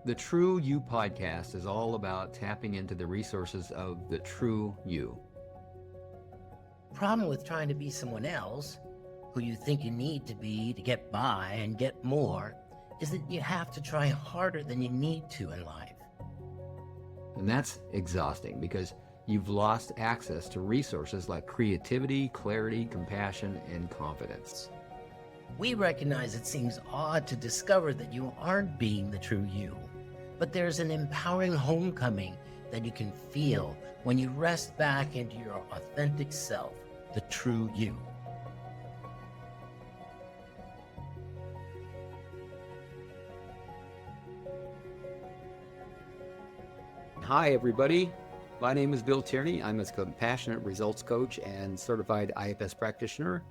The True You podcast is all about tapping into the resources of the true you. Problem with trying to be someone else, who you think you need to be to get by and get more, is that you have to try harder than you need to in life. And that's exhausting because you've lost access to resources like creativity, clarity, compassion, and confidence. We recognize it seems odd to discover that you aren't being the true you, but there's an empowering homecoming that you can feel when you rest back into your authentic self, the true you. Hi, everybody. My name is Bill Tierney. I'm a compassionate results coach and certified IFS practitioner.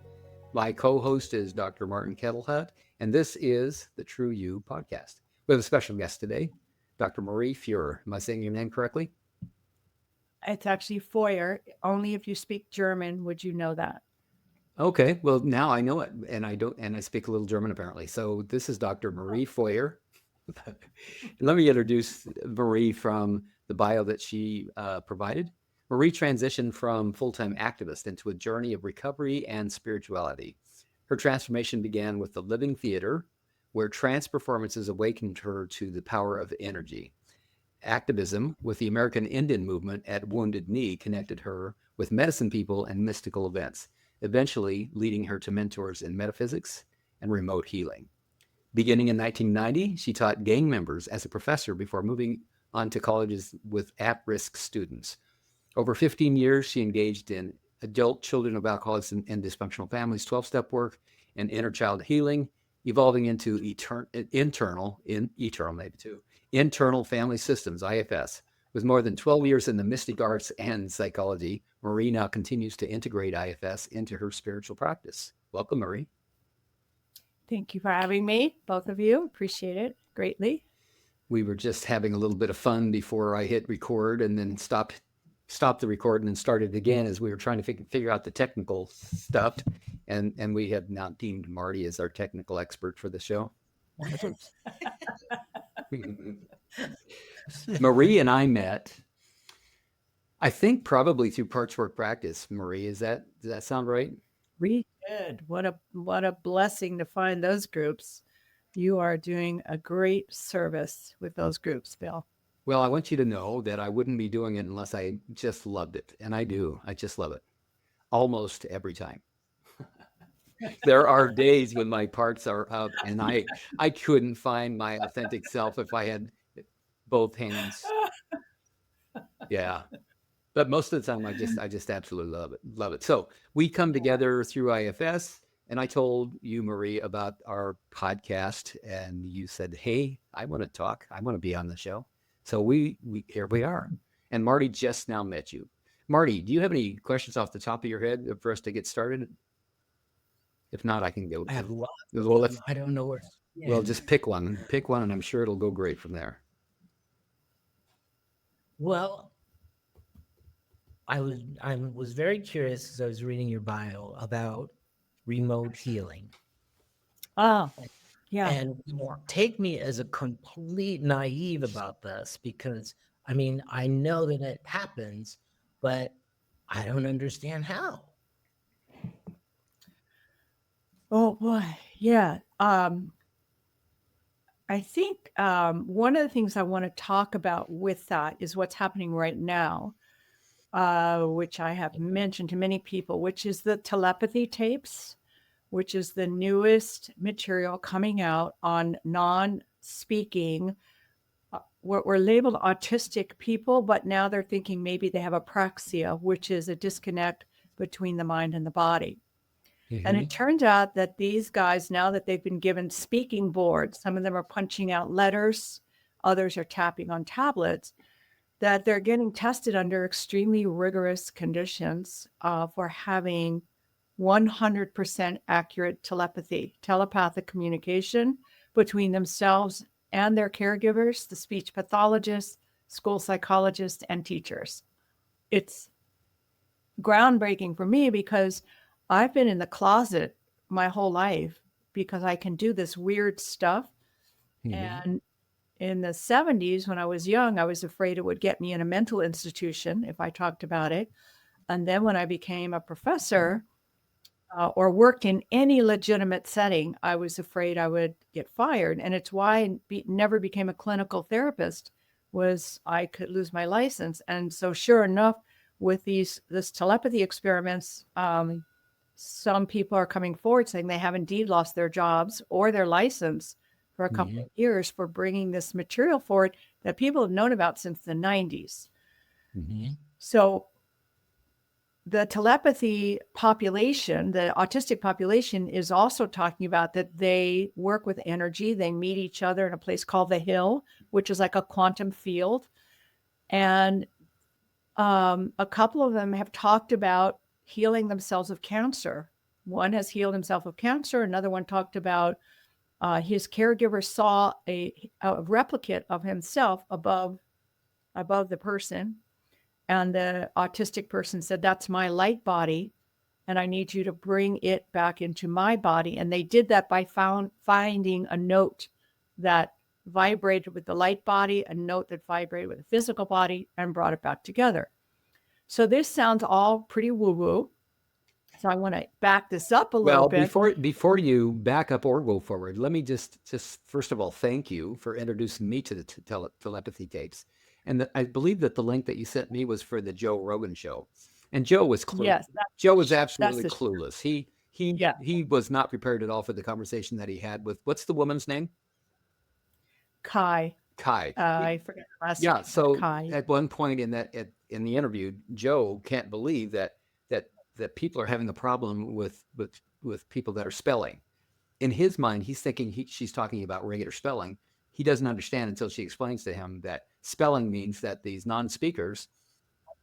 My co-host is Dr. Martin Kettlehut, and this is the True You podcast. We have a special guest today, Dr. Marie Feuer. Am I saying your name correctly? It's actually Feuer. Only if you speak German would you know that. Okay, well now I know it, and I speak a little German apparently. So this is Dr. Marie Feuer. Let me introduce Marie from the bio that she provided. Marie transitioned from full-time activist into a journey of recovery and spirituality. Her transformation began with the Living Theater, where trance performances awakened her to the power of energy. Activism with the American Indian movement at Wounded Knee connected her with medicine people and mystical events, eventually leading her to mentors in metaphysics and remote healing. Beginning in 1990, she taught gang members as a professor before moving on to colleges with at-risk students. Over 15 years, she engaged in adult children of alcoholics and dysfunctional families, 12-step work, and inner child healing, evolving into internal family systems, IFS. With more than 12 years in the mystic arts and psychology, Marie now continues to integrate IFS into her spiritual practice. Welcome, Marie. Thank you for having me, both of you. Appreciate it greatly. We were just having a little bit of fun before I hit record and then stopped the recording and started again as we were trying to figure out the technical stuff. And we have now deemed Marty as our technical expert for the show. Marie and I met, I think probably through Parts Work Practice. Marie, does that sound right? Really good. What a blessing to find those groups. You are doing a great service with those groups, Bill. Well, I want you to know that I wouldn't be doing it unless I just loved it. And I do. I just love it. Almost every time. There are days when my parts are up and I couldn't find my authentic self if I had both hands. Yeah. But most of the time, I just absolutely love it. So we come together through IFS, and I told you, Marie, about our podcast, and you said, "Hey, I want to talk. I want to be on the show." So we here we are, and Marty just now met you. Marty, do you have any questions off the top of your head for us to get started? If not, I can go. I have lots. Well, I don't know where. Well, just pick one, and I'm sure it'll go great from there. Well, I was very curious as I was reading your bio about remote healing. Oh, yeah. And take me as a complete naive about this because, I mean, I know that it happens, but I don't understand how. Oh, boy. Yeah. I think one of the things I want to talk about with that is what's happening right now, which I have mentioned to many people, which is the telepathy tapes, which is the newest material coming out on non-speaking, what were labeled autistic people, but now they're thinking maybe they have apraxia, which is a disconnect between the mind and the body. Mm-hmm. And it turns out that these guys, now that they've been given speaking boards, some of them are punching out letters, others are tapping on tablets, that they're getting tested under extremely rigorous conditions for having 100% accurate telepathic communication between themselves and their caregivers, the speech pathologists, school psychologists, and teachers. It's groundbreaking for me because I've been in the closet my whole life because I can do this weird stuff. Mm-hmm. And in the 70s, when I was young, I was afraid it would get me in a mental institution if I talked about it. And then when I became a professor or worked in any legitimate setting, I was afraid I would get fired. And it's why I never became a clinical therapist, was I could lose my license. And so sure enough, with this telepathy experiments, some people are coming forward saying they have indeed lost their jobs or their license for a couple of years for bringing this material forward that people have known about since the 90s. So the telepathy population, the autistic population, is also talking about that they work with energy. They meet each other in a place called the Hill, which is like a quantum field. And a couple of them have talked about healing themselves of cancer. One has healed himself of cancer. Another one talked about his caregiver saw a replicate of himself above the person. And the autistic person said, "That's my light body, and I need you to bring it back into my body." And they did that by finding a note that vibrated with the light body, a note that vibrated with the physical body, and brought it back together. So this sounds all pretty woo-woo. So I want to back this up a little bit. Before you back up or go forward, let me just first of all thank you for introducing me to the telepathy tapes. And I believe that the link that you sent me was for the Joe Rogan show, and Joe was clueless. Yes, Joe was absolutely the- clueless. He Yeah. he was not prepared at all for the conversation that he had with, what's the woman's name? Kai. Kai. I forget the last Yeah. name, but So Kai. at one point in the interview, Joe can't believe that people are having a problem with people that are spelling. In his mind, he's thinking she's talking about regular spelling. He doesn't understand until she explains to him that spelling means that these non-speakers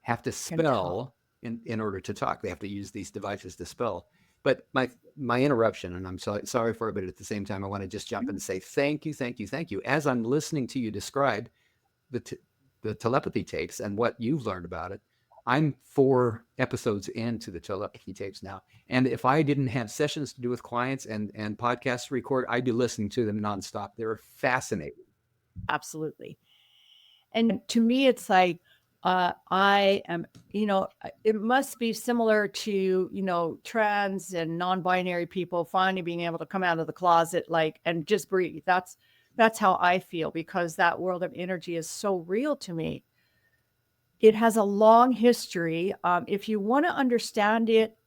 have to spell in order to talk. They have to use these devices to spell. But my interruption, and I'm sorry for it, but at the same time, I want to just jump in and say thank you. As I'm listening to you describe the telepathy tapes and what you've learned about it, I'm 4 episodes into the telepathy tapes now. And if I didn't have sessions to do with clients and podcasts to record, I'd be listening to them nonstop. They're fascinating. Absolutely. And to me, it's like, I am, it must be similar to, trans and non-binary people finally being able to come out of the closet, and just breathe. That's how I feel, because that world of energy is so real to me. It has a long history. If you want to understand it,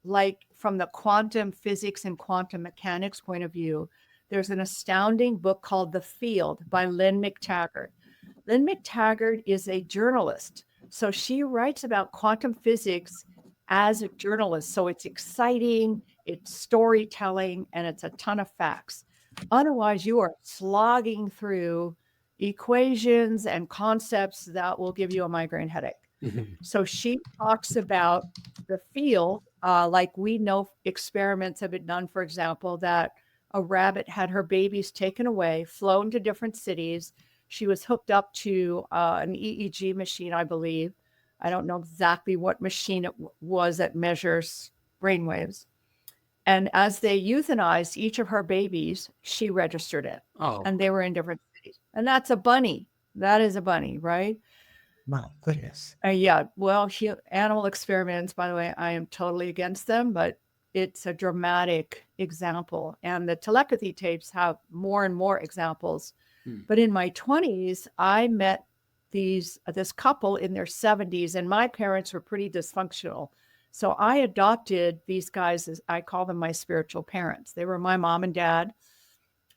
like from the quantum physics and quantum mechanics point of view, there's an astounding book called The Field by Lynn McTaggart. Lynn McTaggart is a journalist. So she writes about quantum physics as a journalist. So it's exciting, it's storytelling, and it's a ton of facts. Otherwise, you are slogging through equations and concepts that will give you a migraine headache. So she talks about the field, like we know experiments have been done, for example, that a rabbit had her babies taken away, flown to different cities. She was hooked up to an EEG machine, I believe. I don't know exactly what machine it was that measures brainwaves. And as they euthanized each of her babies, she registered it. Oh. And they were in different cities. And that's a bunny. That is a bunny, right? My goodness. Yeah. Well, animal experiments, by the way, I am totally against them, but it's a dramatic example. And the telepathy tapes have more and more examples. But in my 20s, I met this couple in their 70s, and my parents were pretty dysfunctional. So I adopted these guys as I call them my spiritual parents. They were my mom and dad,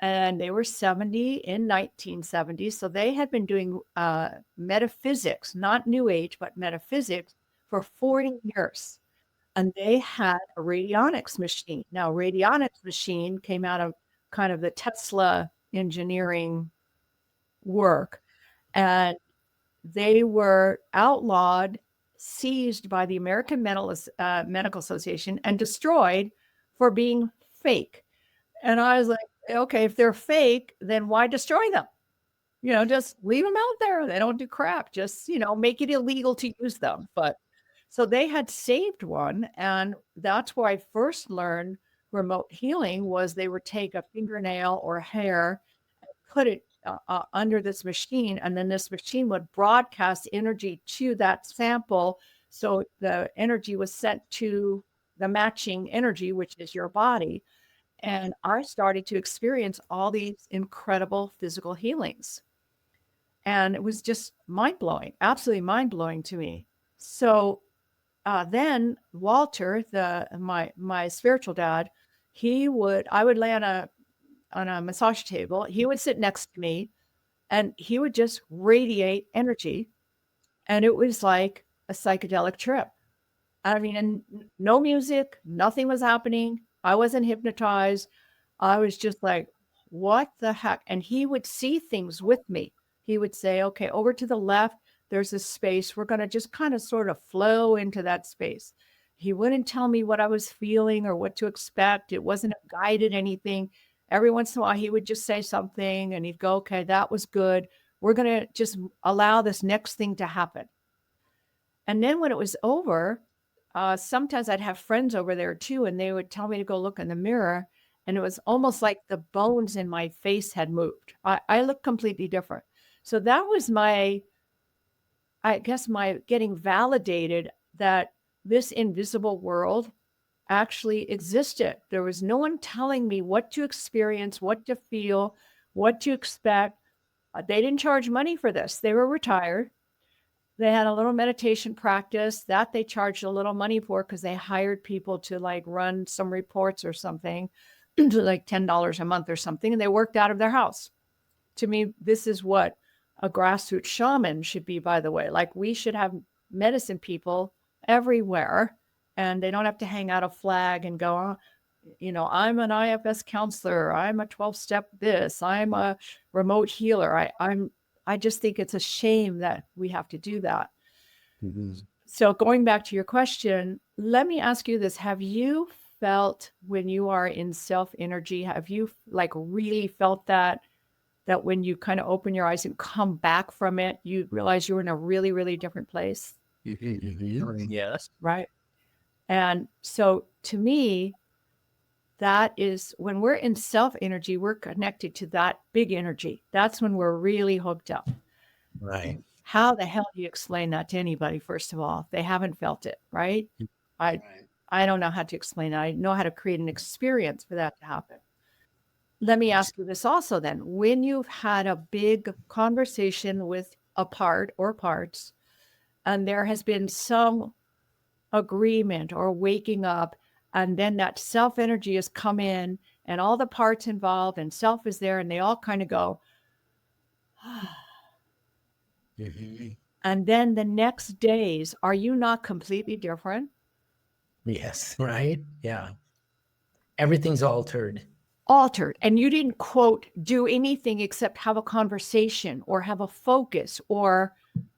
and they were 70 in 1970. So they had been doing metaphysics, not New Age, but metaphysics for 40 years. And they had a radionics machine. Now, radionics machine came out of kind of the Tesla engineering work, and they were outlawed, seized by the American Medical Association, and destroyed for being fake. And I was like, okay, if they're fake, then why destroy them? Just leave them out there. They don't do crap. Just, make it illegal to use them. But so they had saved one, and that's where I first learned remote healing. Was they would take a fingernail or hair, put it under this machine, and then this machine would broadcast energy to that sample. So the energy was sent to the matching energy, which is your body. And I started to experience all these incredible physical healings. And it was just mind blowing, absolutely mind blowing to me. So then Walter, my spiritual dad, I would lay on a massage table. He would sit next to me, and he would just radiate energy, and it was like a psychedelic trip. I mean, and no music, nothing was happening. I wasn't hypnotized. I was just like, what the heck? And he would see things with me. He would say, okay, over to the left, there's a space. We're going to just kind of sort of flow into that space. He wouldn't tell me what I was feeling or what to expect. It wasn't a guided anything. Every once in a while, he would just say something and he'd go, okay, that was good. We're going to just allow this next thing to happen. And then when it was over, sometimes I'd have friends over there too, and they would tell me to go look in the mirror. And it was almost like the bones in my face had moved. I looked completely different. So that was my getting validated that this invisible world actually existed. There was no one telling me what to experience, what to feel, what to expect. They didn't charge money for this. They were retired. They had a little meditation practice that they charged a little money for because they hired people to like run some reports or something to like $10 a month or something. And they worked out of their house. To me, this is what a grassroots shaman should be, by the way. Like we should have medicine people everywhere, and they don't have to hang out a flag and go, I'm an IFS counselor. I'm a 12-step this. I'm a remote healer. I just think it's a shame that we have to do that. Mm-hmm. So going back to your question, let me ask you this. Have you felt when you are in self energy, have you like really felt that when you kind of open your eyes and come back from it, you realize you're in a really, really different place? Mm-hmm. Yes. Right. And so to me, that is when we're in self energy, we're connected to that big energy. That's when we're really hooked up. Right. How the hell do you explain that to anybody, first of all, if they haven't felt it, right? I don't know how to explain it. I know how to create an experience for that to happen. Let me ask you this also then. When you've had a big conversation with a part or parts, and there has been some agreement or waking up, and then that self energy has come in and all the parts involved and self is there and they all kind of go, Mm-hmm. And then the next days, are you not completely different? Yes. Right. Yeah. Everything's altered. Altered. And you didn't, quote, do anything except have a conversation or have a focus or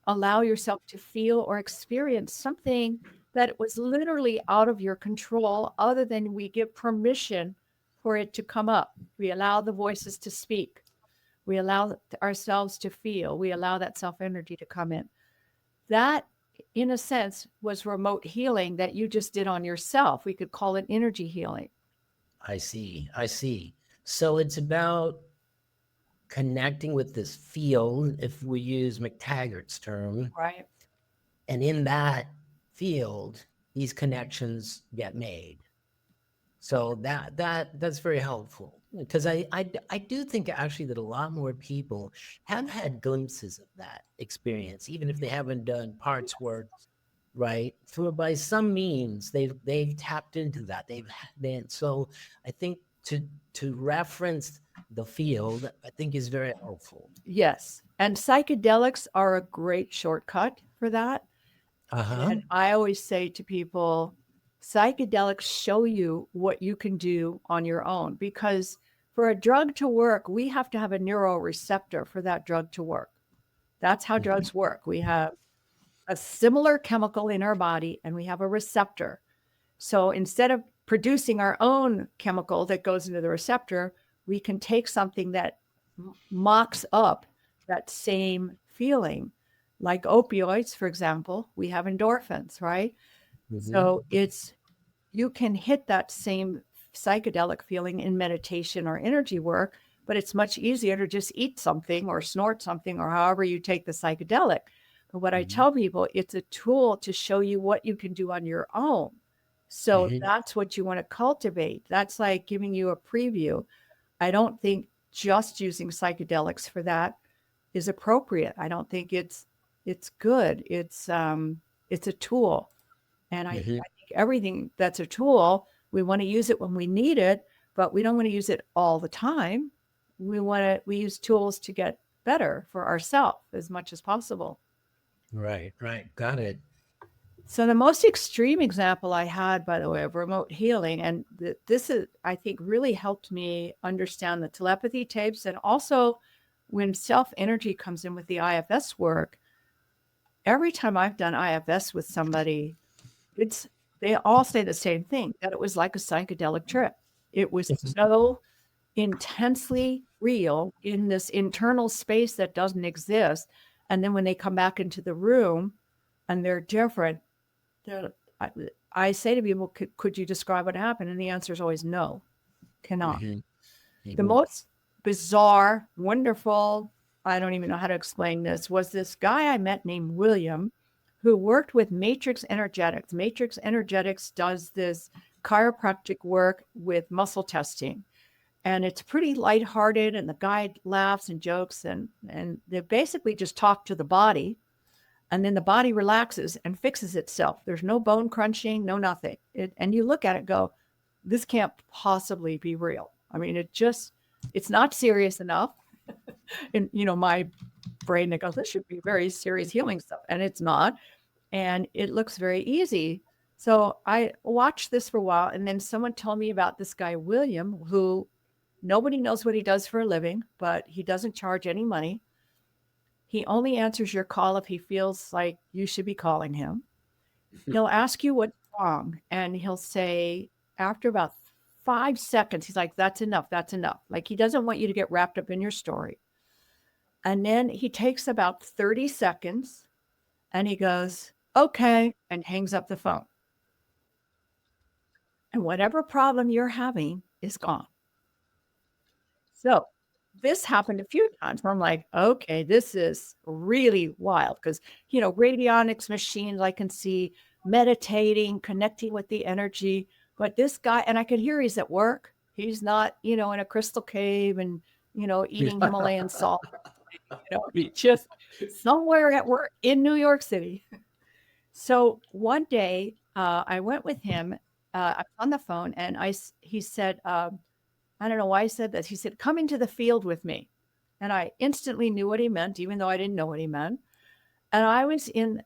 allow yourself to feel or experience something that was literally out of your control, other than we give permission for it to come up. We allow the voices to speak. We allow ourselves to feel. We allow that self energy to come in. That, in a sense, was remote healing that you just did on yourself. We could call it energy healing. I see. So it's about connecting with this field, if we use McTaggart's term. Right. And in that field, these connections get made. So that's very helpful, because I do think actually that a lot more people have had glimpses of that experience, even if they haven't done parts work, right? By some means they've tapped into that. So I think to reference the field, I think is very helpful. Yes. And psychedelics are a great shortcut for that. Uh-huh. And I always say to people, psychedelics show you what you can do on your own, because for a drug to work, we have to have a neuroreceptor for that drug to work. That's how drugs work. We have a similar chemical in our body and we have a receptor. So instead of producing our own chemical that goes into the receptor, we can take something that mocks up that same feeling. Like opioids, for example, we have endorphins, right? Mm-hmm. So you can hit that same psychedelic feeling in meditation or energy work but it's much easier to just eat something or snort something or however you take the psychedelic. But what I tell people, it's a tool to show you what you can do on your own. So that's what you want to cultivate. That's like giving you a preview. I don't think just using psychedelics for that is appropriate. I don't think it's good. It's a tool. And I think everything that's a tool, we want to use it when we need it, but we don't want to use it all the time. We use tools to get better for ourselves as much as possible. Right. Got it. So the most extreme example I had, by the way, of remote healing, and this is, I think, really helped me understand the telepathy tapes, and also when self-energy comes in with the IFS work. Every time I've done IFS with somebody, they all say the same thing, that it was like a psychedelic trip. It was so intensely real in this internal space that doesn't exist. And then when they come back into the room and they're different, I say to people, could you describe what happened? And the answer is always no, cannot. The most bizarre, wonderful, I don't even know how to explain this, was this guy I met named William, who worked with Matrix Energetics. Matrix Energetics does this chiropractic work with muscle testing. And it's pretty lighthearted, and the guy laughs and jokes, and they basically just talk to the body, and then the body relaxes and fixes itself. There's no bone crunching, no nothing. And you look at it, go, this can't possibly be real. I mean, it's not serious enough. And my brain that goes, this should be very serious healing stuff, and it's not. And it looks very easy. So I watched this for a while, and then someone told me about this guy William, who nobody knows what he does for a living, but he doesn't charge any money. He only answers your call if he feels like you should be calling him. He'll ask you what's wrong, and he'll say, after about 5 seconds, he's like, that's enough. Like, he doesn't want you to get wrapped up in your story. And then he takes about 30 seconds and he goes, okay, and hangs up the phone. And whatever problem you're having is gone. So this happened a few times where I'm like, okay, this is really wild, because, radionics machines, I can see meditating, connecting with the energy. But this guy, and I can hear he's at work. He's not, in a crystal cave and, eating Himalayan salt. Just somewhere at work in New York City. So one day I went with him. I was on the phone, and he said, I don't know why he said this. He said, come into the field with me. And I instantly knew what he meant, even though I didn't know what he meant. And I was in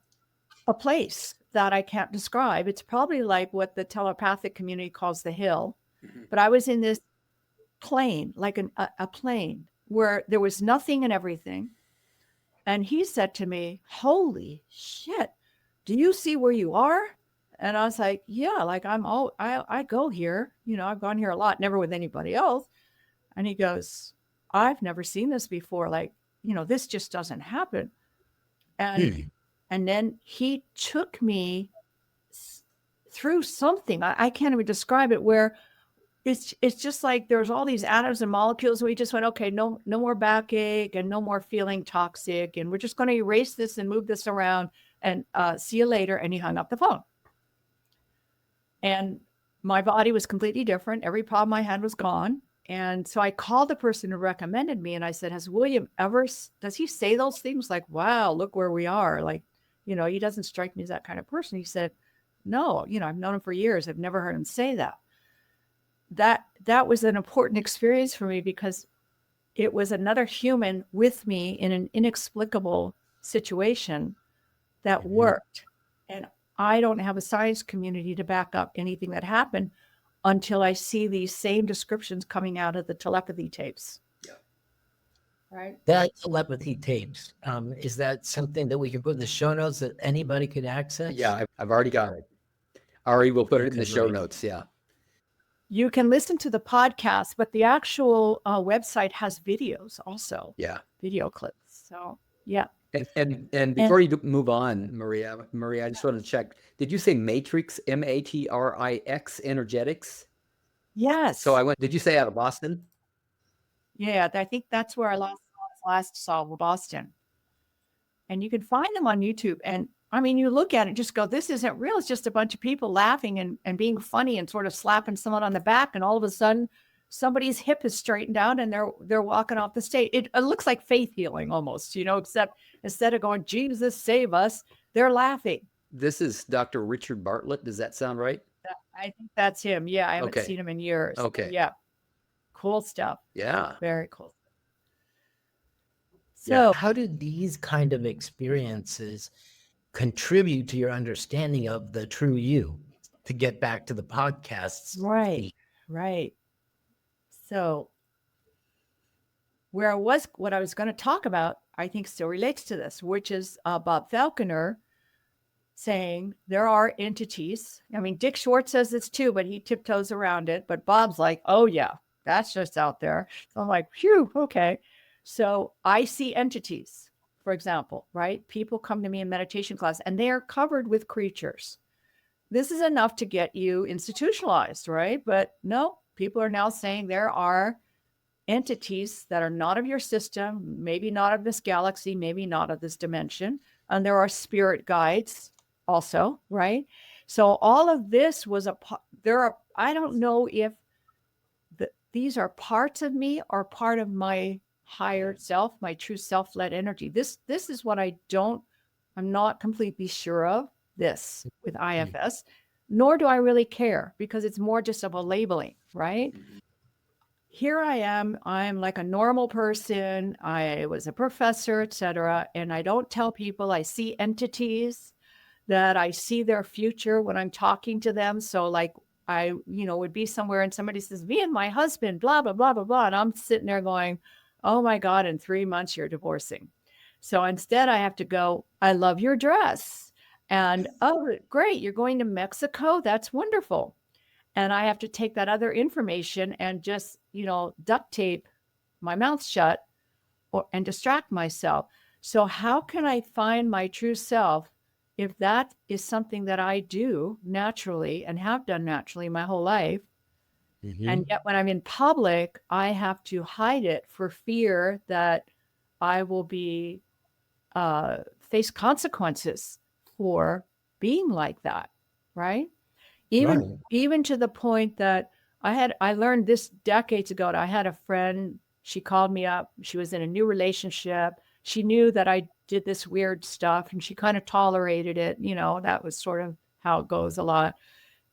a place that I can't describe. It's probably like what the telepathic community calls the hill. But I was in this plane, like a plane, where there was nothing and everything. And he said to me, holy shit, do you see where you are? And I was like, yeah, like I go here, I've gone here a lot, never with anybody else. And he goes, I've never seen this before. Like, this just doesn't happen. And then he took me through something, I can't even describe it, where it's just like there's all these atoms and molecules. We just went, okay, no more backache and no more feeling toxic. And we're just going to erase this and move this around and see you later. And he hung up the phone. And my body was completely different. Every problem I had was gone. And so I called the person who recommended me, and I said, has William does he say those things like, wow, look where we are? Like, he doesn't strike me as that kind of person. He said, no, I've known him for years. I've never heard him say that. That was an important experience for me, because it was another human with me in an inexplicable situation that worked. And I don't have a science community to back up anything that happened until I see these same descriptions coming out of the telepathy tapes. Yeah. Right. That telepathy tapes, is that something that we can put in the show notes that anybody could access? Yeah, I've already got it. Ari will put it in the show great. notes. Yeah. You can listen to the podcast, but the actual website has videos also. Yeah. Video clips. So, yeah. And before you move on, Maria, I just want to check. Did you say Matrix, Matrix Energetics? Yes. So did you say out of Boston? Yeah, I think that's where I last saw Boston. And you can find them on YouTube. And I mean, you look at it, just go, this isn't real. It's just a bunch of people laughing and being funny and sort of slapping someone on the back. And all of a sudden, somebody's hip is straightened out and they're walking off the stage. It looks like faith healing almost, except instead of going, Jesus, save us, they're laughing. This is Dr. Richard Bartlett. Does that sound right? I think that's him. Yeah, I haven't Okay. seen him in years. Okay. Yeah. Cool stuff. Yeah. Very cool. So So, how do these kind of experiences contribute to your understanding of the true you? To get back to the podcast's right. So, what I was going to talk about, I think still relates to this, which is Bob Falconer saying there are entities. I mean, Dick Schwartz says this too, but he tiptoes around it. But Bob's like, oh, yeah, that's just out there. So I'm like, phew, okay. So I see entities, for example, right? People come to me in meditation class and they are covered with creatures. This is enough to get you institutionalized, right? But no, people are now saying there are entities that are not of your system, maybe not of this galaxy, maybe not of this dimension. And there are spirit guides also, right? So all of this was I don't know if these are parts of me or part of my higher self, my true self-led energy. This is what I'm not completely sure of this with IFS, nor do I really care because it's more just of a labeling, right? Here I am, I'm like a normal person. I was a professor, etc. And I don't tell people I see entities, that I see their future when I'm talking to them. So like I, would be somewhere and somebody says, me and my husband, blah, blah, blah, blah, blah. And I'm sitting there going, oh my God, in 3 months you're divorcing. So instead I have to go, I love your dress. And, oh, great, you're going to Mexico? That's wonderful. And I have to take that other information and just, duct tape my mouth shut and distract myself. So how can I find my true self if that is something that I do naturally and have done naturally my whole life? And yet when I'm in public, I have to hide it for fear that I will be face consequences for being like that, right? Even to the point that I learned this decades ago. I had a friend, she called me up. She was in a new relationship. She knew that I did this weird stuff and she kind of tolerated it. That was sort of how it goes a lot.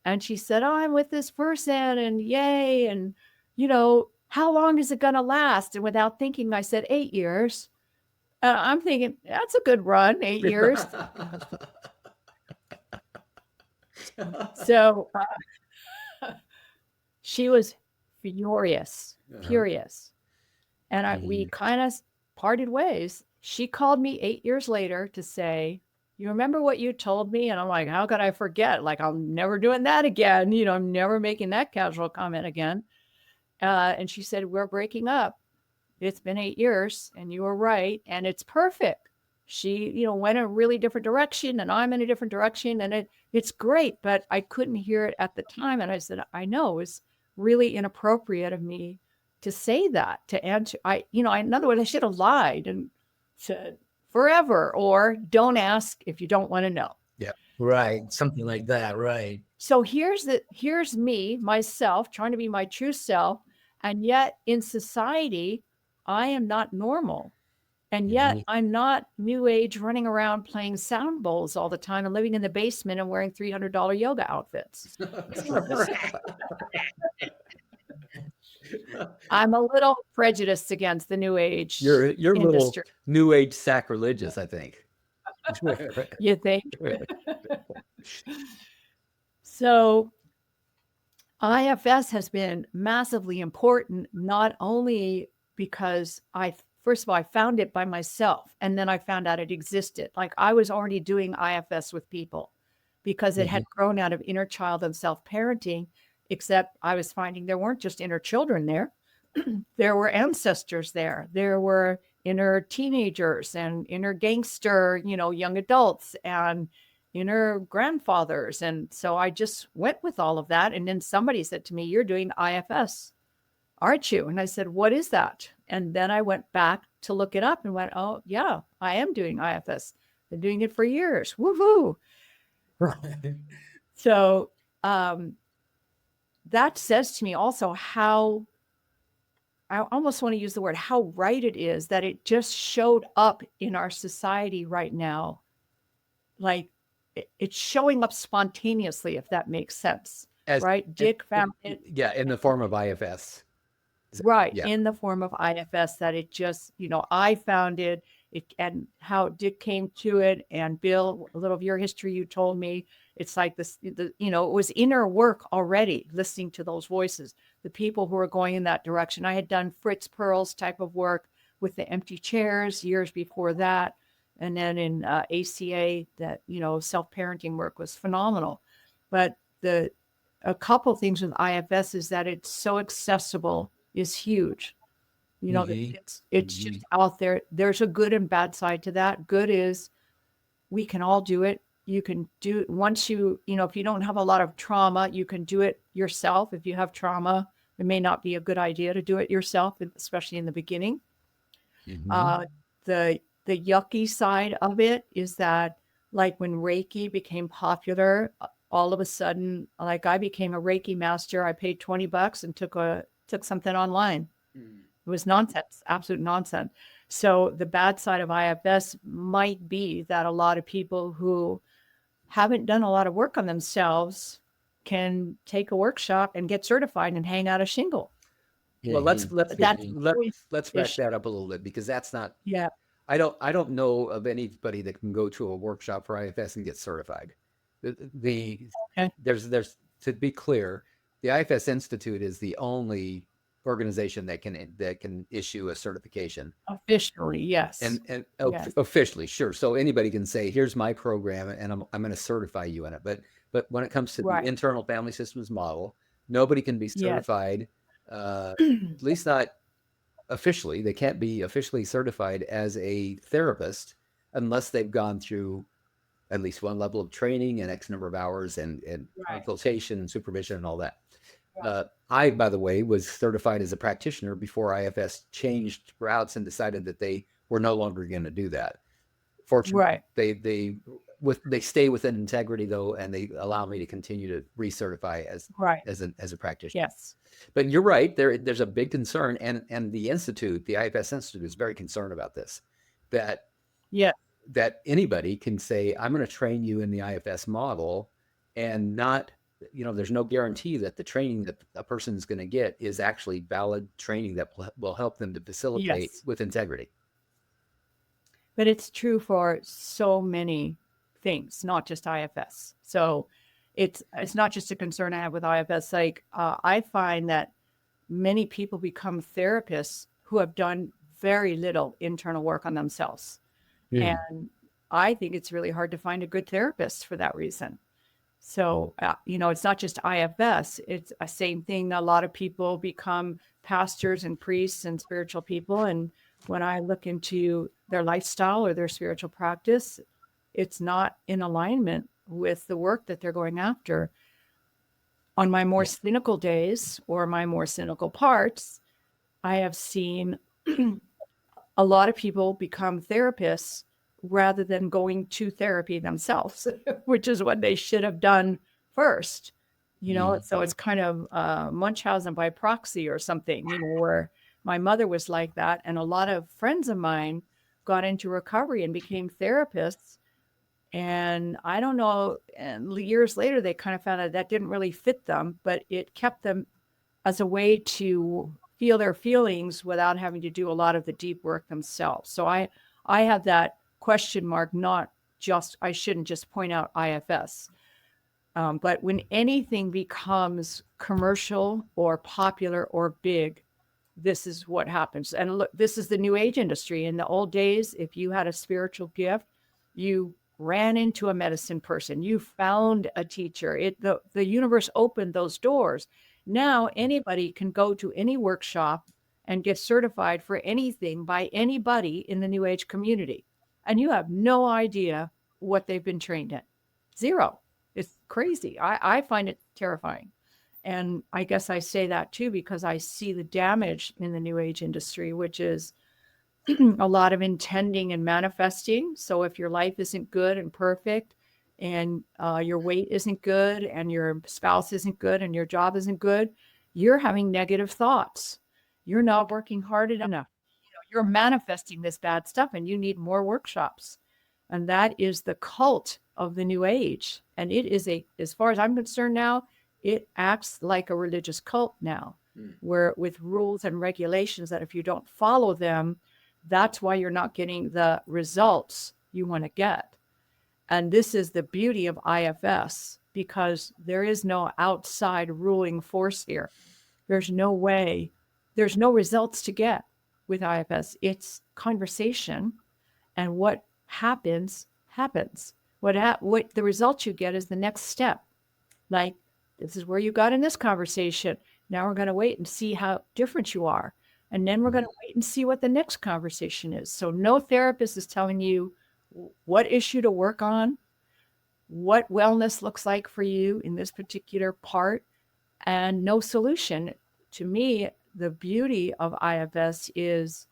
And she said, oh, I'm with this person and yay. And, how long is it going to last? And without thinking, I said 8 years. I'm thinking, that's a good run, 8 years. So she was furious. And we kind of parted ways. She called me 8 years later to say, you remember what you told me? And I'm like, how could I forget? Like, I'm never doing that again. I'm never making that casual comment again. And she said, we're breaking up. It's been 8 years and you were right. And it's perfect. She, went in a really different direction and I'm in a different direction and it's great, but I couldn't hear it at the time. And I said, I know it was really inappropriate of me to say that, to answer. In other words, I should have lied and said forever, or don't ask if you don't want to know. Yeah. Right. Something like that. Right. So here's me, myself, trying to be my true self. And yet in society, I am not normal. And yet I'm not new age running around playing sound bowls all the time and living in the basement and wearing $300 yoga outfits. I'm a little prejudiced against the new age. You're a little industry. new age sacrilegious, I think. You think? So IFS has been massively important, not only because first of all, I found it by myself, and then I found out it existed. Like I was already doing IFS with people because it had grown out of inner child and self-parenting, except I was finding there weren't just inner children there. There were ancestors there. There were inner teenagers and inner gangster, young adults and inner grandfathers. And so I just went with all of that. And then somebody said to me, you're doing IFS, aren't you? And I said, what is that? And then I went back to look it up and went, oh, yeah, I am doing IFS. Been doing it for years. Woohoo. Right. So that says to me also how, I almost want to use the word, how right it is that it just showed up in our society right now. Like it's showing up spontaneously, if that makes sense. As Right? Dick found it. yeah, in the form of IFS. Right, Yeah. in the form of IFS, that it just, I found it, and how Dick came to it, and Bill, a little of your history you told me. It's like this, it was inner work already, listening to those voices, the people who were going in that direction. I had done Fritz Perls type of work with the empty chairs years before that. And then in ACA, that, self-parenting work was phenomenal. But a couple things with IFS is that it's so accessible is huge. It's just out there. There's a good and bad side to that. Good is we can all do it. You can do it once if you don't have a lot of trauma, you can do it yourself. If you have trauma, it may not be a good idea to do it yourself, especially in the beginning. The yucky side of it is that, like when Reiki became popular, all of a sudden, like I became a Reiki master. I paid $20 and took something online. It was nonsense, absolute nonsense. So the bad side of IFS might be that a lot of people who haven't done a lot of work on themselves can take a workshop and get certified and hang out a shingle. Well, let's back That's that up a little bit, because that's not. Yeah. I don't know of anybody that can go to a workshop for IFS and get certified. Okay. There's to be clear, the IFS Institute is the only organization that can issue a certification Officially, yes. and Yes. officially, sure. So anybody can say, here's my program and I'm going to certify you in it. But when it comes to Right. the internal family systems model, nobody can be Yes. certified, at least not officially. They can't be officially certified as a therapist unless they've gone through at least one level of training and X number of hours and Right. consultation and supervision and all that. I, by the way, was certified as a practitioner before IFS changed routes and decided that they were no longer going to do that. Fortunately, Right. they stay within integrity though, and they allow me to continue to recertify as a practitioner. Yes. But you're right. There's a big concern, and the IFS Institute, is very concerned about this. That anybody can say, I'm going to train you in the IFS model, and not, there's no guarantee that the training that a person is going to get is actually valid training that will help them to facilitate with integrity. But it's true for so many things, not just IFS. So it's not just a concern I have with IFS. Like I find that many people become therapists who have done very little internal work on themselves. And I think it's really hard to find a good therapist for that reason. So, it's not just IFS, it's a same thing. A lot of people become pastors and priests and spiritual people. And when I look into their lifestyle or their spiritual practice, it's not in alignment with the work that they're going after. On my more cynical days or my more cynical parts, I have seen a lot of people become therapists rather than going to therapy themselves, which is what they should have done first. So it's kind of Munchausen by proxy or something, where my mother was like that. And a lot of friends of mine got into recovery and became therapists. And I don't know, and years later, they kind of found out that didn't really fit them, but it kept them as a way to feel their feelings without having to do a lot of the deep work themselves. So I have that question mark, not just, I shouldn't just point out IFS. But when anything becomes commercial or popular or big, this is what happens. And look, this is the new age industry. In the old days, if you had a spiritual gift, you ran into a medicine person, you found a teacher, the universe opened those doors. Now anybody can go to any workshop and get certified for anything by anybody in the new age community. And you have no idea what they've been trained in. Zero. It's crazy. I find it terrifying. And I guess I say that too because I see the damage in the New Age industry, which is a lot of intending and manifesting. So if your life isn't good and perfect, and your weight isn't good, and your spouse isn't good, and your job isn't good, you're having negative thoughts. You're not working hard enough. You're manifesting this bad stuff, and you need more workshops. And that is the cult of the New Age. And it is as far as I'm concerned now, it acts like a religious cult now, where with rules and regulations that if you don't follow them, that's why you're not getting the results you want to get. And this is the beauty of IFS, because there is no outside ruling force here. There's no way, there's no results to get with IFS. It's conversation, and what happens, happens. What the results you get is the next step. Like, this is where you got in this conversation. Now we're going to wait and see how different you are. And then we're going to wait and see what the next conversation is. So no therapist is telling you what issue to work on, what wellness looks like for you in this particular part, and no solution. To me, the beauty of IFS is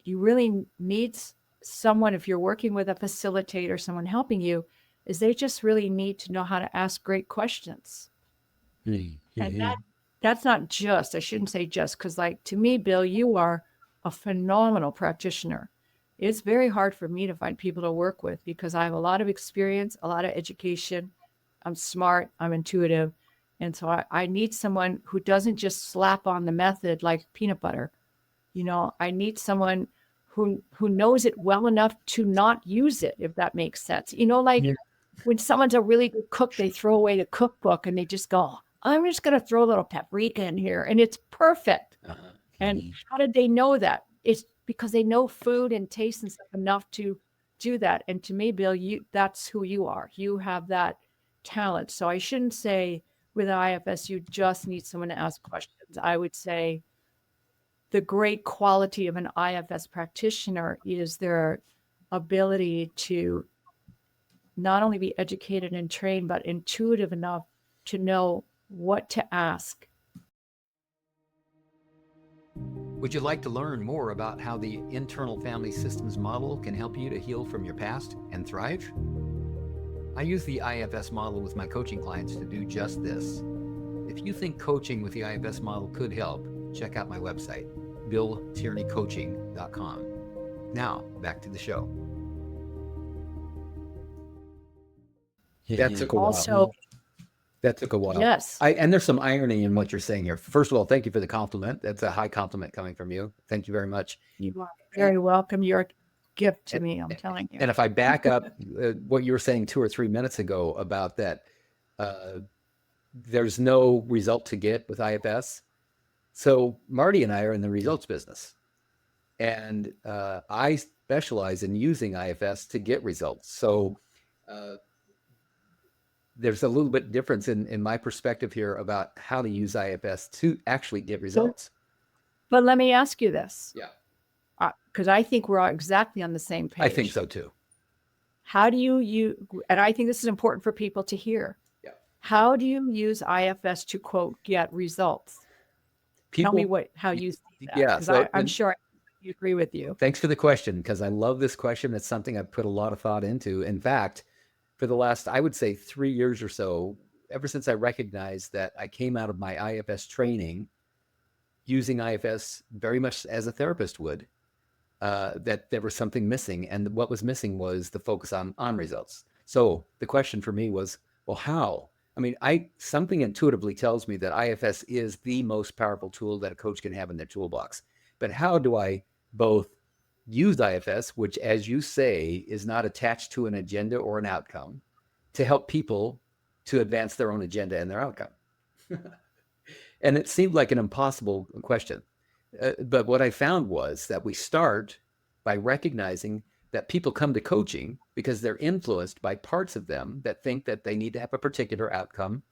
you really need someone, if you're working with a facilitator, someone helping you, is they just really need to know how to ask great questions. And that's not just, I shouldn't say just, because like to me, Bill, you are a phenomenal practitioner. It's very hard for me to find people to work with because I have a lot of experience, a lot of education. I'm smart, I'm intuitive. And so I need someone who doesn't just slap on the method like peanut butter. I need someone who knows it well enough to not use it, if that makes sense. When someone's a really good cook, they throw away the cookbook and they just go, I'm just going to throw a little paprika in here and it's perfect. And how did they know that? It's because they know food and taste and stuff enough to do that. And to me, Bill, that's who you are. You have that talent. So I shouldn't say with IFS, you just need someone to ask questions. I would say the great quality of an IFS practitioner is their ability to not only be educated and trained, but intuitive enough to know what to ask. Would you like to learn more about how the internal family systems model can help you to heal from your past and thrive? I use the IFS model with my coaching clients to do just this. If you think coaching with the IFS model could help, check out my website, billtierneycoaching.com. Now, back to the show. That took a while. Also, That took a while. yes. And there's some irony in what you're saying here. First of all, thank you for the compliment. That's a high compliment coming from you. Thank you very much. You are very welcome. You're a gift to me, I'm telling you. And if I back up what you were saying 2 or 3 minutes ago about that, there's no result to get with IFS. So Marty and I are in the results business. And I specialize in using IFS to get results. So there's a little bit difference in my perspective here about how to use IFS to actually get results. But let me ask you this. Yeah. Because I think we're all exactly on the same page. I think so too. How do you and I think this is important for people to hear. Yeah. How do you use IFS to, quote, get results? Tell me how you see that. Yeah. So I'm sure I agree with you. Thanks for the question, because I love this question. It's something I've put a lot of thought into. In fact, for the last, I would say 3 years or so, ever since I recognized that I came out of my IFS training using IFS very much as a therapist would, that there was something missing. And what was missing was the focus on results. So the question for me was, well, how? I mean, something intuitively tells me that IFS is the most powerful tool that a coach can have in their toolbox. But how do I both use IFS, which, as you say, is not attached to an agenda or an outcome, to help people to advance their own agenda and their outcome? And it seemed like an impossible question. But what I found was that we start by recognizing that people come to coaching because they're influenced by parts of them that think that they need to have a particular outcome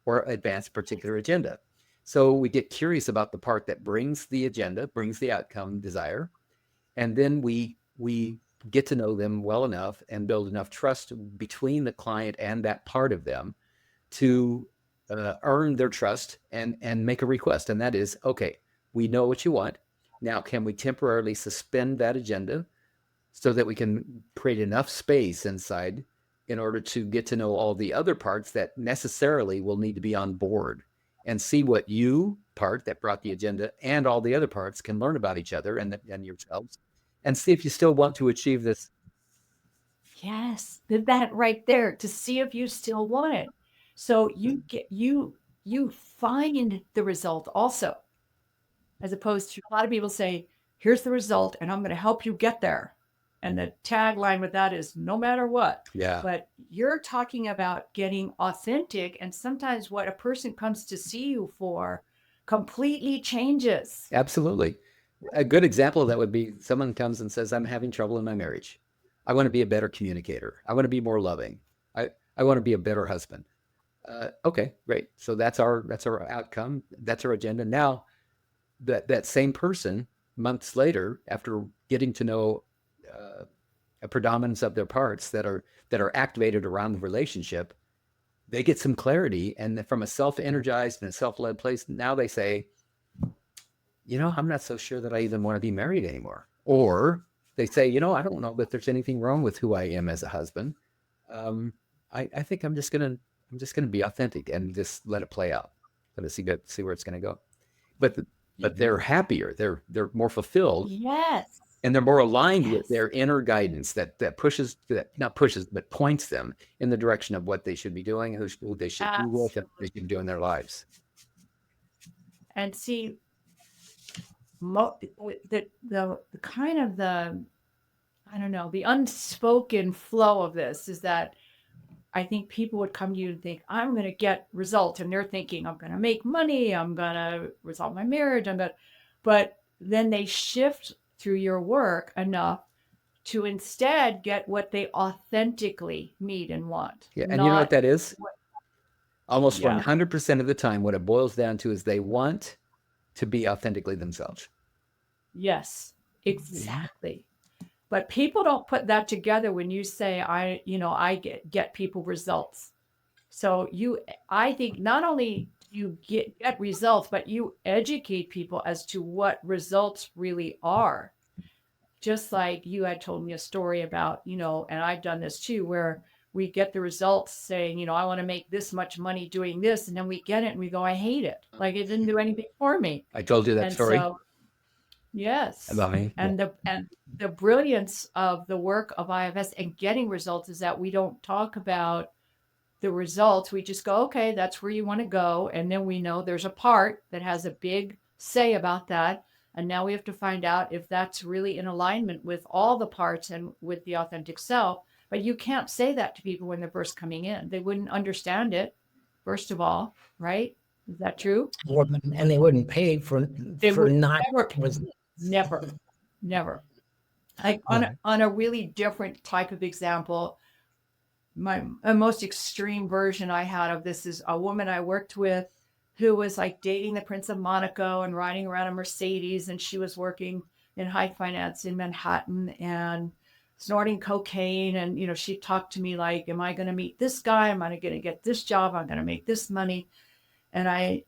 or advance a particular agenda. So we get curious about the part that brings the agenda, brings the outcome desire. And then we get to know them well enough and build enough trust between the client and that part of them to earn their trust and make a request. And that is, okay, we know what you want. Now, can we temporarily suspend that agenda so that we can create enough space inside in order to get to know all the other parts that necessarily will need to be on board, and see what you part that brought the agenda and all the other parts can learn about each other and yourselves, and see if you still want to achieve this. Yes, that right there, to see if you still want it. So you find the result also, as opposed to a lot of people say, here's the result and I'm going to help you get there. And the tagline with that is no matter what. Yeah. But you're talking about getting authentic, and sometimes what a person comes to see you for completely changes. Absolutely. A good example of that would be someone comes and says, I'm having trouble in my marriage. I want to be a better communicator. I want to be more loving. I want to be a better husband. Okay, great. So that's our outcome. That's our agenda. Now, that same person, months later, after getting to know a predominance of their parts that are activated around the relationship, they get some clarity, and from a self-energized and a self-led place, now they say, I'm not so sure that I even want to be married anymore. Or they say, I don't know that there's anything wrong with who I am as a husband. I think I'm just gonna be authentic and just let it play out. Let us see where it's gonna go. But they're happier. They're more fulfilled. Yes. And they're more aligned with their inner guidance that not pushes, but points them in the direction of what they should be doing, who they should be with, and what they should do in their lives. And see, the kind of the unspoken flow of this is that I think people would come to you and think, I'm going to get results. And they're thinking, I'm going to make money. I'm going to resolve my marriage. But then they shift through your work enough to instead get what they authentically need and want. Yeah. And you know what that is? Almost 100% of the time, what it boils down to is they want to be authentically themselves. Yes, exactly. But people don't put that together when you say, I get people results. So I think not only you get results, but you educate people as to what results really are. Just like you had told me a story about, and I've done this too, where we get the results saying, I want to make this much money doing this. And then we get it and we go, I hate it. Like it didn't do anything for me. I told you that story. So, yes. About me. And the brilliance of the work of IFS and getting results is that we don't talk about the results. We just go, okay, that's where you want to go. And then we know there's a part that has a big say about that. And now we have to find out if that's really in alignment with all the parts and with the authentic self. But you can't say that to people when they're first coming in. They wouldn't understand it, first of all, right? Is that true? And they wouldn't pay for not. Never. Like on a really different type of example, a most extreme version I had of this is a woman I worked with who was like dating the Prince of Monaco and riding around a Mercedes, and she was working in high finance in Manhattan and snorting cocaine. And, she talked to me like, am I going to meet this guy? Am I going to get this job? I'm going to make this money. And I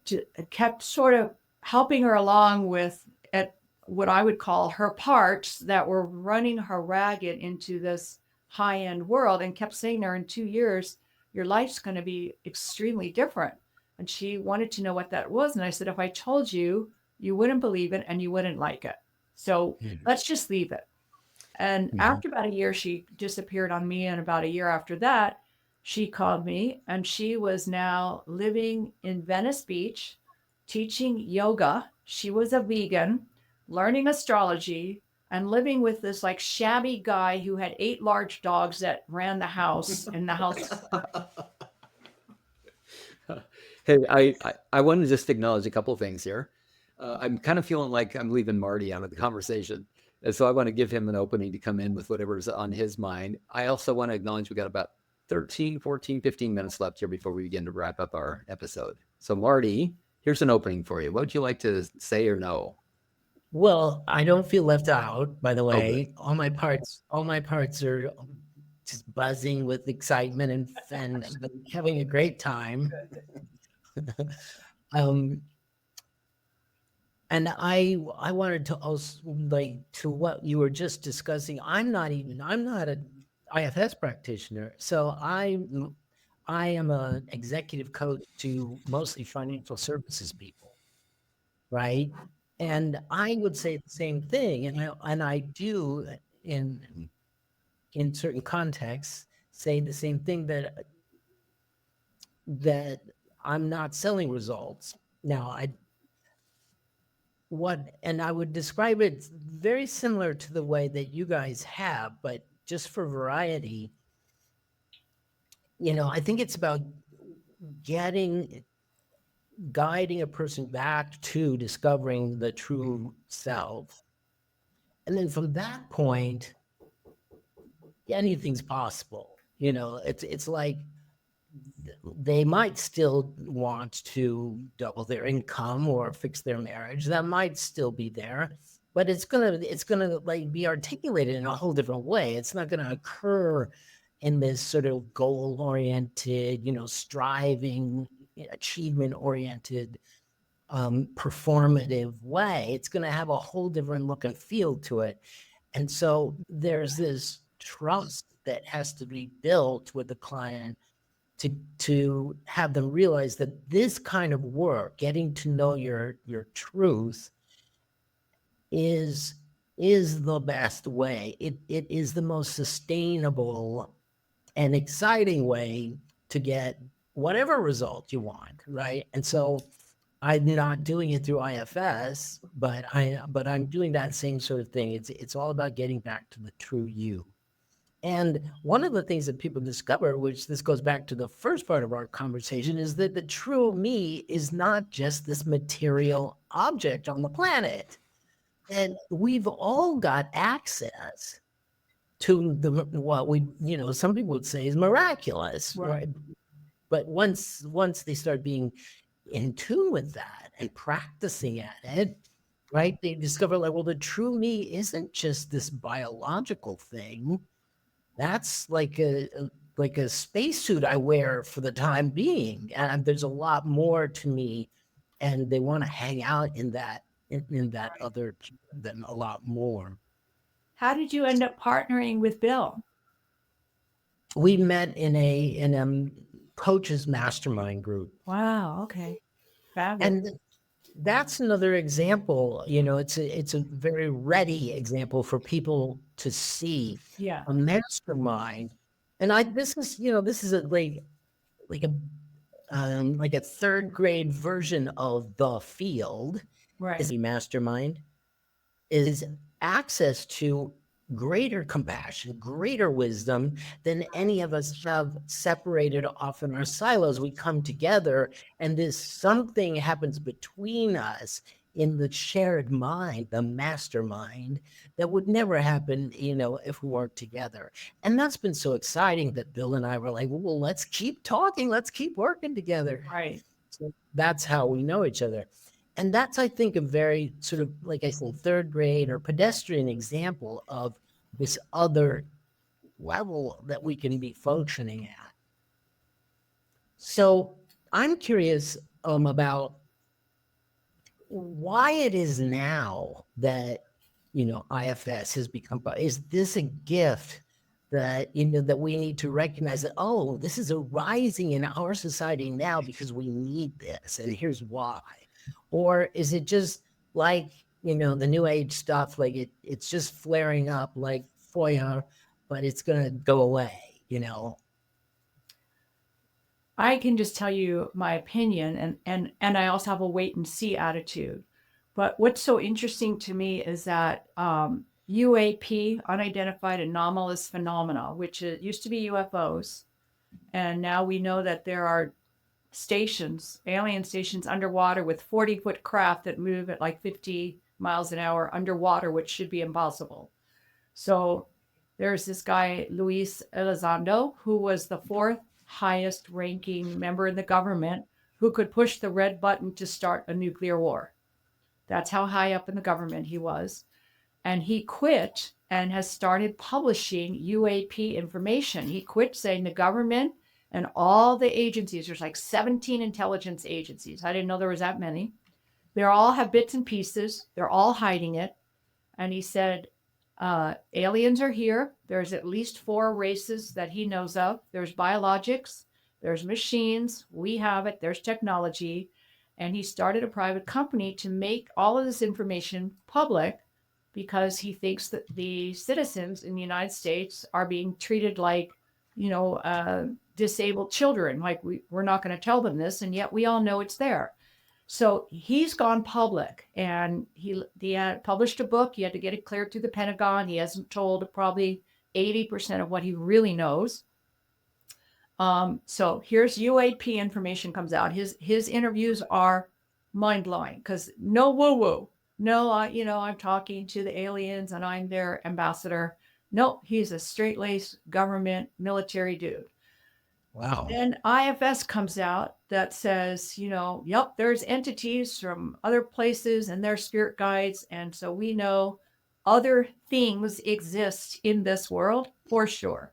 kept sort of helping her along with at what I would call her parts that were running her ragged into this high-end world, and kept saying to her, in 2 years, your life's going to be extremely different. And she wanted to know what that was. And I said, if I told you, you wouldn't believe it and you wouldn't like it. So let's just leave it. And after about a year, she disappeared on me. And about a year after that, she called me, and she was now living in Venice Beach, teaching yoga. She was a vegan, learning astrology, and living with this like shabby guy who had 8 large dogs that ran the house and the house. Hey, I want to just acknowledge a couple of things here. I'm kind of feeling like I'm leaving Marty out of the conversation. And so I want to give him an opening to come in with whatever's on his mind. I also want to acknowledge we got about 13, 14, 15 minutes left here before we begin to wrap up our episode. So Marty, here's an opening for you. What would you like to say or know? Well, I don't feel left out, by the way. All my parts are just buzzing with excitement and having a great time. um, and I wanted to also, like, to what you were just discussing. I'm not a IFS practitioner, so I am an executive coach to mostly financial services people, right? And I would say the same thing, and I do in certain contexts say the same thing, that I'm not selling results. Now, I would describe it very similar to the way that you guys have, but just for variety, I think it's about guiding a person back to discovering the true self. And then from that point, anything's possible. It's like they might still want to double their income or fix their marriage. That might still be there, but it's gonna like be articulated in a whole different way. It's not gonna occur in this sort of goal-oriented, striving, achievement-oriented, performative way. It's gonna have a whole different look and feel to it. And so there's this trust that has to be built with the client to have them realize that this kind of work, getting to know your truth, is the best way. It is the most sustainable and exciting way to get whatever result you want, right? And so I'm not doing it through IFS, but I'm doing that same sort of thing. It's all about getting back to the true you. And one of the things that people discover, which this goes back to the first part of our conversation, is that the true me is not just this material object on the planet. And we've all got access to what some people would say is miraculous, right? But once they start being in tune with that and practicing at it, right, they discover, like, well, the true me isn't just this biological thing. That's like a spacesuit I wear for the time being, and there's a lot more to me, and they want to hang out in that other than a lot more. How did you end up partnering with Bill? We met in a coaches mastermind group. Wow. Okay. Fabulous. And that's another example. It's a very ready example for people to see Yeah. a mastermind. And this is like a third grade version of the field. Right. Is a mastermind is access to greater compassion, greater wisdom than any of us have separated off in our silos. We come together, and this something happens between us in the shared mind, the mastermind, that would never happen, if we weren't together. And that's been so exciting that Bill and I were like, well, let's keep talking, let's keep working together. Right. So that's how we know each other. And that's, I think, a very sort of, like I said, third grade or pedestrian example of this other level that we can be functioning at. So I'm curious about why it is now that, IFS has become, is this a gift that, that we need to recognize that, oh, this is arising in our society now because we need this, and here's why? Or is it just like, the new age stuff, like it's just flaring up like Feuer, but it's going to go away, I can just tell you my opinion, and I also have a wait and see attitude. But what's so interesting to me is that UAP, unidentified anomalous phenomena, which used to be UFOs, and now we know that there are stations, alien stations underwater with 40-foot craft that move at like 50 miles an hour underwater, which should be impossible. So there's this guy, Luis Elizondo, who was the fourth highest ranking member in the government who could push the red button to start a nuclear war. That's how high up in the government he was. And he quit and has started publishing UAP information. He quit saying the government And all the agencies, there's like 17 intelligence agencies. I didn't know there was that many. They all have bits and pieces. They're all hiding it. And he said, aliens are here. There's at least 4 races that he knows of. There's biologics, there's machines. We have it. There's technology. And he started a private company to make all of this information public because he thinks that the citizens in the United States are being treated like, disabled children. Like we're not going to tell them this, and yet we all know it's there. So he's gone public, and he had published a book. He had to get it cleared through the Pentagon. He hasn't told probably 80% of what he really knows. So here's UAP information comes out. His interviews are mind blowing because no woo woo. No, I'm talking to the aliens and I'm their ambassador. No, he's a straight laced government military dude. Wow. Then IFS comes out that says, yep, there's entities from other places and they're spirit guides. And so we know other things exist in this world for sure.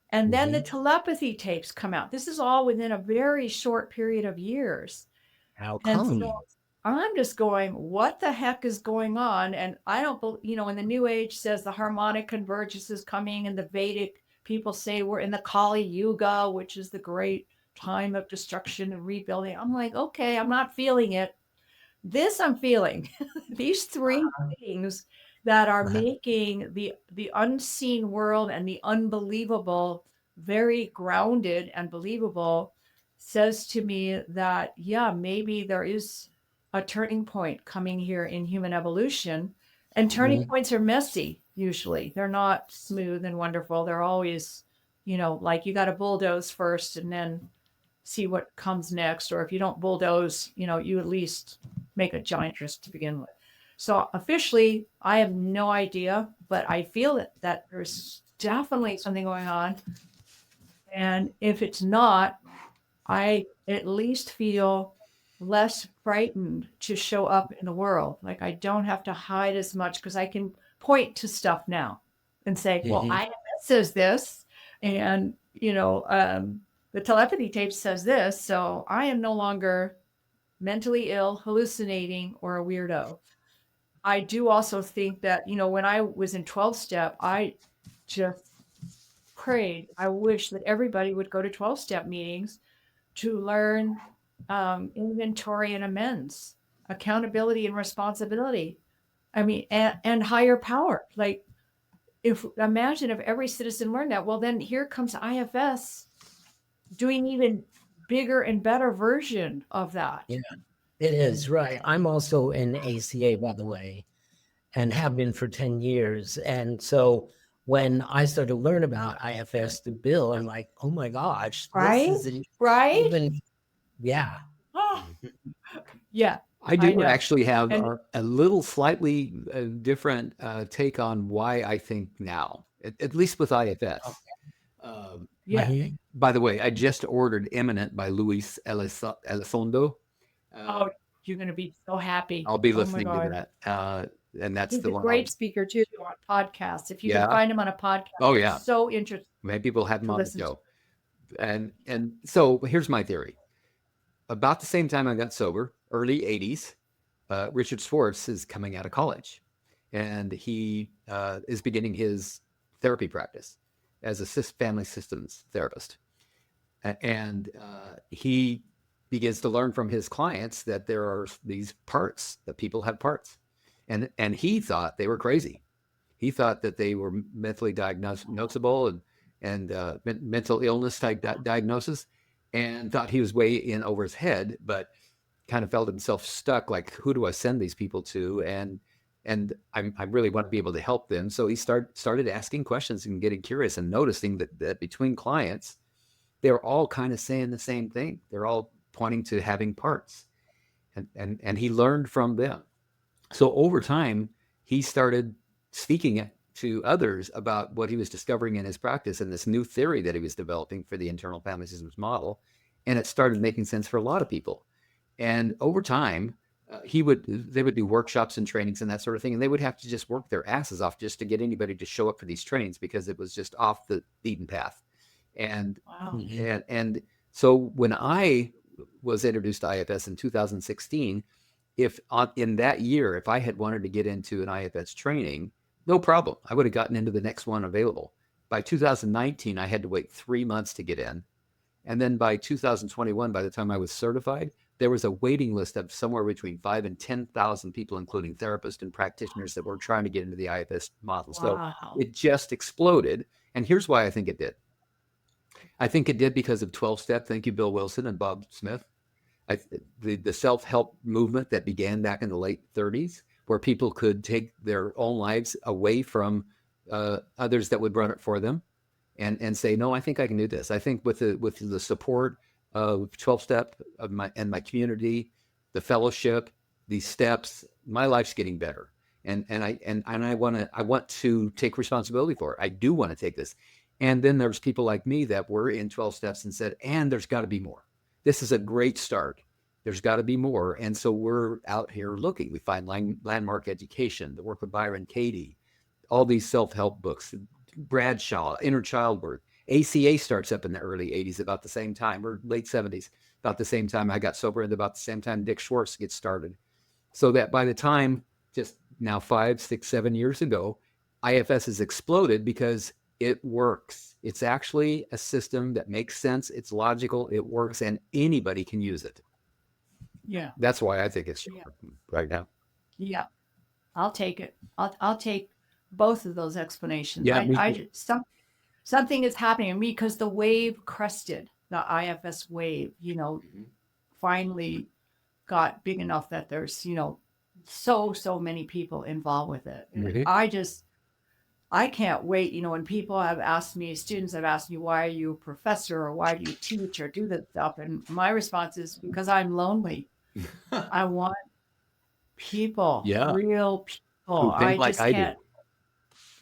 And then the telepathy tapes come out. This is all within a very short period of years. How And come? so I'm just going, what the heck is going on? And I don't, when the New Age says the harmonic convergence is coming, and the Vedic people say we're in the Kali Yuga, which is the great time of destruction and rebuilding. I'm like, okay, I'm not feeling it. This I'm feeling. These 3 things that are making the unseen world and the unbelievable very grounded and believable says to me that, yeah, maybe there is a turning point coming here in human evolution. And turning points are messy, usually. They're not smooth and wonderful. They're always, like you got to bulldoze first and then see what comes next. Or if you don't bulldoze, you at least make a giant risk to begin with. So officially, I have no idea, but I feel that there's definitely something going on. And if it's not, I at least feel less frightened to show up in the world. Like I don't have to hide as much because I can point to stuff now and say, well, IFS says this, and the telepathy tape says this, so I am no longer mentally ill, hallucinating, or a weirdo. I do also think that, when I was in 12-step, I just prayed, I wish that everybody would go to 12-step meetings to learn inventory and amends, accountability and responsibility. I mean, and higher power. Like, imagine if every citizen learned that. Well, then here comes IFS doing even bigger and better version of that. Yeah, it is, right. I'm also in ACA, by the way, and have been for 10 years. And so when I started to learn about IFS through Bill, I'm like, oh my gosh, right? This is right? Even, yeah. Oh. Yeah. I do actually have a little slightly different take on why I think now, at least with IFS. Yeah. By the way, I just ordered Eminent by Luis Elizondo. Oh, you're going to be so happy. I'll be listening to that. And that's He's the a one. great speaker too on podcasts. If you can find him on a podcast. Oh yeah. So interesting. Maybe we'll have him on the show. And so here's my theory. About the same time I got sober, early 80s, Richard Schwartz is coming out of college, and he is beginning his therapy practice as a family systems therapist. And he begins to learn from his clients that there are these parts, that people have parts. And he thought they were crazy. He thought that they were mentally diagnosable and mental illness type diagnosis, and thought he was way in over his head, but kind of felt himself stuck. Like, who do I send these people to? And I really want to be able to help them. So he started asking questions and getting curious and noticing that between clients, they're all kind of saying the same thing. They're all pointing to having parts, and he learned from them. So over time, he started speaking to others about what he was discovering in his practice and this new theory that he was developing for the internal family systems model. And it started making sense for a lot of people. And over time, they would do workshops and trainings and that sort of thing. And they would have to just work their asses off just to get anybody to show up for these trainings because it was just off the beaten path. And Wow. and so when I was introduced to IFS in 2016, if in that year, if I had wanted to get into an IFS training, no problem. I would have gotten into the next one available. By 2019, I had to wait 3 months to get in. And then by 2021, by the time I was certified, there was a waiting list of somewhere between 5 and 10,000 people, including therapists and practitioners that were trying to get into the IFS model. So Wow. it just exploded. And here's why I think it did. I think it did because of 12-step. Thank you, Bill Wilson and Bob Smith. The self-help movement that began back in the late 30s, where people could take their own lives away from others that would run it for them, and say, no, I think I can do this. I think with the support of 12-step of my community, the fellowship, these steps, my life's getting better. And I want to take responsibility for it. I do want to take this. And then there's people like me that were in 12 steps and said, and there's got to be more. This is a great start. There's got to be more. And so we're out here looking. We find Landmark Education, the work with Byron Katie, all these self-help books, Bradshaw, Inner Child Work. ACA starts up in the early 80s about the same time, or late 70s, about the same time I got sober, and about the same time Dick Schwartz gets started. So that by the time, just now 5, 6, 7 years ago, IFS has exploded because it works. It's actually a system that makes sense. It's logical. It works, and anybody can use it. Yeah. That's why I think it's right now. Yeah. I'll take it. I'll take both of those explanations. Yeah, Something is happening to me because the wave crested, the IFS wave, finally got big enough that there's, so many people involved with it. I can't wait. When people have asked me, students have asked me, why are you a professor, or why do you teach or do this stuff? And my response is, because I'm lonely. I want people, real people. Who think like I can't.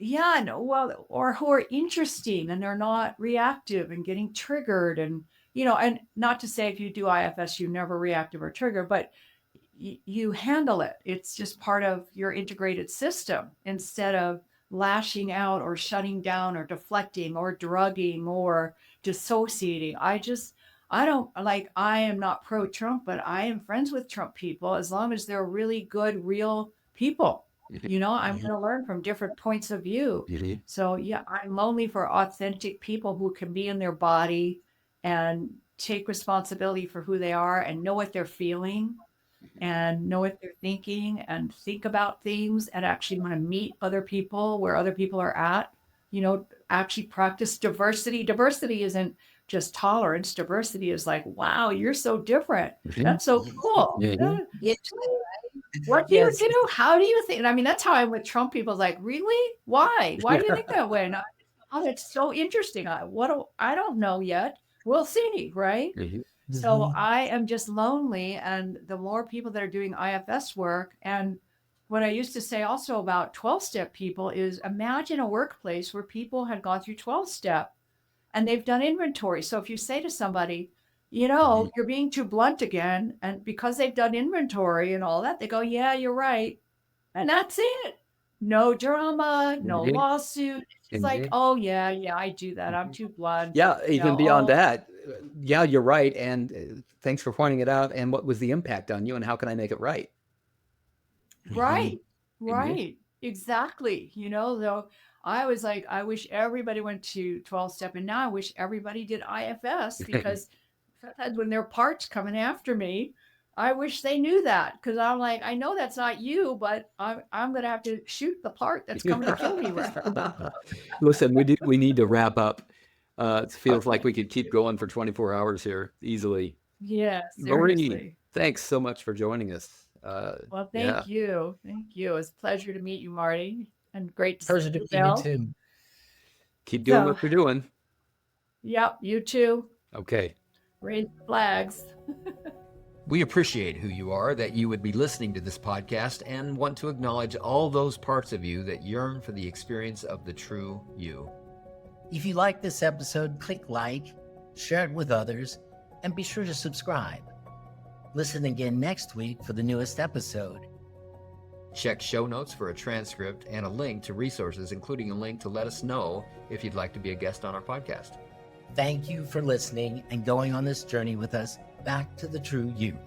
Yeah, no, well, or who are interesting and they're not reactive and getting triggered. And, and not to say if you do IFS, you're never reactive or triggered, but you handle it. It's just part of your integrated system instead of lashing out or shutting down or deflecting or drugging or dissociating. I am not pro Trump, but I am friends with Trump people as long as they're really good, real people. I'm going to learn from different points of view. So yeah, I'm lonely for authentic people who can be in their body and take responsibility for who they are and know what they're feeling and know what they're thinking and think about things and actually want to meet other people where other people are at, actually practice diversity. Diversity isn't just tolerance. Diversity is like, wow, you're so different. That's so cool. What do you do? How do you think? I mean, that's how I'm with Trump people. Like, really? Why? Why do you think that way? Oh, that's so interesting. I don't know yet. We'll see, right? So I am just lonely. And the more people that are doing IFS work, and what I used to say also about 12-step people is imagine a workplace where people had gone through 12-step and they've done inventory. So if you say to somebody, you're being too blunt again, and because they've done inventory and all that, they go, yeah, you're right. And that's it. No drama, no lawsuit. It's like, oh, yeah, I do that. I'm too blunt. Yeah, even beyond that. Yeah, you're right. And thanks for pointing it out. And what was the impact on you, and how can I make it right? Right. Exactly. Though I was like, I wish everybody went to 12-step, and now I wish everybody did IFS, because sometimes when there are parts coming after me, I wish they knew that, because I'm like, I know that's not you, but I'm going to have to shoot the part that's coming to kill me. Listen, we need to wrap up. It feels like we could keep going for 24 hours here easily. Yeah, Marie, seriously. thanks so much for joining us. Well, thank you. Thank you. It was a pleasure to meet you, Marty, and great to Pleasure to meet you too. Keep doing what you're doing. Yep, you too. Okay. Raise flags. We appreciate who you are, that you would be listening to this podcast, and want to acknowledge all those parts of you that yearn for the experience of the true you. If you like this episode, click like, share it with others, and be sure to subscribe. Listen again next week for the newest episode. Check show notes for a transcript and a link to resources, including a link to let us know if you'd like to be a guest on our podcast. Thank you for listening and going on this journey with us back to the true you.